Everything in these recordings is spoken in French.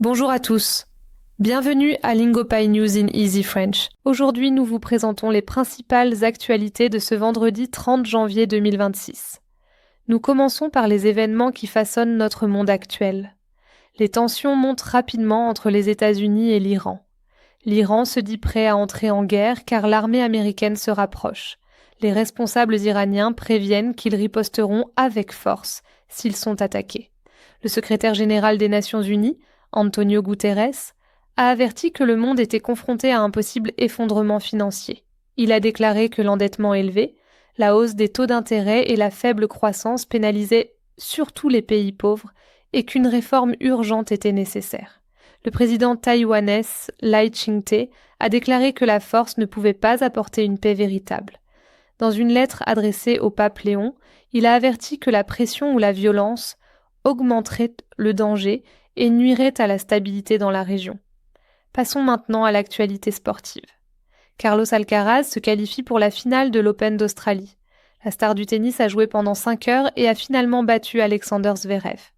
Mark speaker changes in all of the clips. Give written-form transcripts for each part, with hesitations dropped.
Speaker 1: Bonjour à tous. Bienvenue à Lingopai News in Easy French. Aujourd'hui, nous vous présentons les principales actualités de ce vendredi 30 janvier 2026. Nous commençons par les événements qui façonnent notre monde actuel. Les tensions montent rapidement entre les États-Unis et l'Iran. L'Iran se dit prêt à entrer en guerre car l'armée américaine se rapproche. Les responsables iraniens préviennent qu'ils riposteront avec force s'ils sont attaqués. Le secrétaire général des Nations Unies, Antonio Guterres, a averti que le monde était confronté à un possible effondrement financier. Il a déclaré que l'endettement élevé, la hausse des taux d'intérêt et la faible croissance pénalisaient surtout les pays pauvres et qu'une réforme urgente était nécessaire. Le président taïwanais Lai Ching-te a déclaré que la force ne pouvait pas apporter une paix véritable. Dans une lettre adressée au pape Léon, il a averti que la pression ou la violence augmenterait le danger et nuirait à la stabilité dans la région. Passons maintenant à l'actualité sportive. Carlos Alcaraz se qualifie pour la finale de l'Open d'Australie. La star du tennis a joué pendant 5 heures et a finalement battu Alexander Zverev.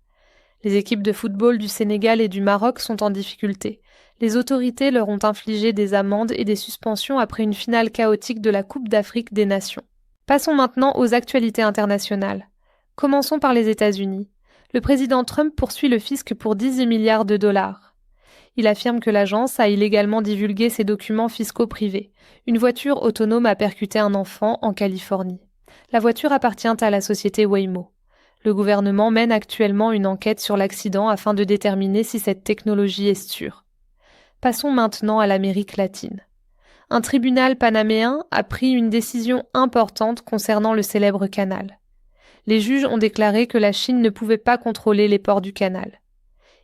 Speaker 1: Les équipes de football du Sénégal et du Maroc sont en difficulté. Les autorités leur ont infligé des amendes et des suspensions après une finale chaotique de la Coupe d'Afrique des Nations. Passons maintenant aux actualités internationales. Commençons par les États-Unis. Le président Trump poursuit le fisc pour 18 milliards de dollars. Il affirme que l'agence a illégalement divulgué ses documents fiscaux privés. Une voiture autonome a percuté un enfant en Californie. La voiture appartient à la société Waymo. Le gouvernement mène actuellement une enquête sur l'accident afin de déterminer si cette technologie est sûre. Passons maintenant à l'Amérique latine. Un tribunal panaméen a pris une décision importante concernant le célèbre canal. Les juges ont déclaré que la Chine ne pouvait pas contrôler les ports du canal.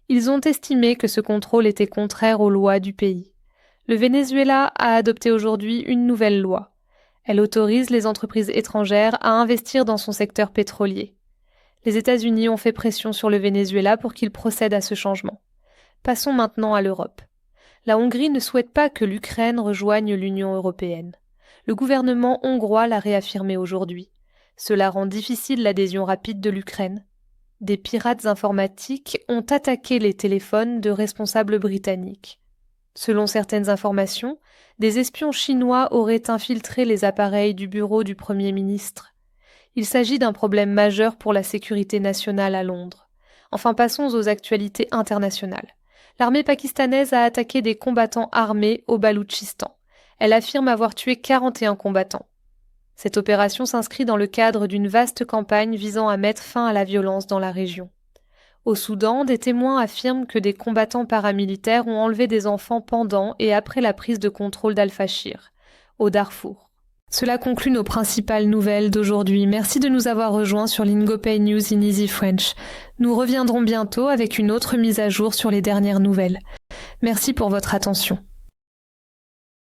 Speaker 1: Ils ont estimé que ce contrôle était contraire aux lois du pays. Le Venezuela a adopté aujourd'hui une nouvelle loi. Elle autorise les entreprises étrangères à investir dans son secteur pétrolier. Les États-Unis ont fait pression sur le Venezuela pour qu'il procède à ce changement. Passons maintenant à l'Europe. La Hongrie ne souhaite pas que l'Ukraine rejoigne l'Union européenne. Le gouvernement hongrois l'a réaffirmé aujourd'hui. Cela rend difficile l'adhésion rapide de l'Ukraine. Des pirates informatiques ont attaqué les téléphones de responsables britanniques. Selon certaines informations, des espions chinois auraient infiltré les appareils du bureau du Premier ministre. Il s'agit d'un problème majeur pour la sécurité nationale à Londres. Enfin, passons aux actualités internationales. L'armée pakistanaise a attaqué des combattants armés au Baloutchistan. Elle affirme avoir tué 41 combattants. Cette opération s'inscrit dans le cadre d'une vaste campagne visant à mettre fin à la violence dans la région. Au Soudan, des témoins affirment que des combattants paramilitaires ont enlevé des enfants pendant et après la prise de contrôle d'Al-Fashir, au Darfour. Cela conclut nos principales nouvelles d'aujourd'hui. Merci de nous avoir rejoints sur Lingopai News in Easy French. Nous reviendrons bientôt avec une autre mise à jour sur les dernières nouvelles. Merci pour votre attention.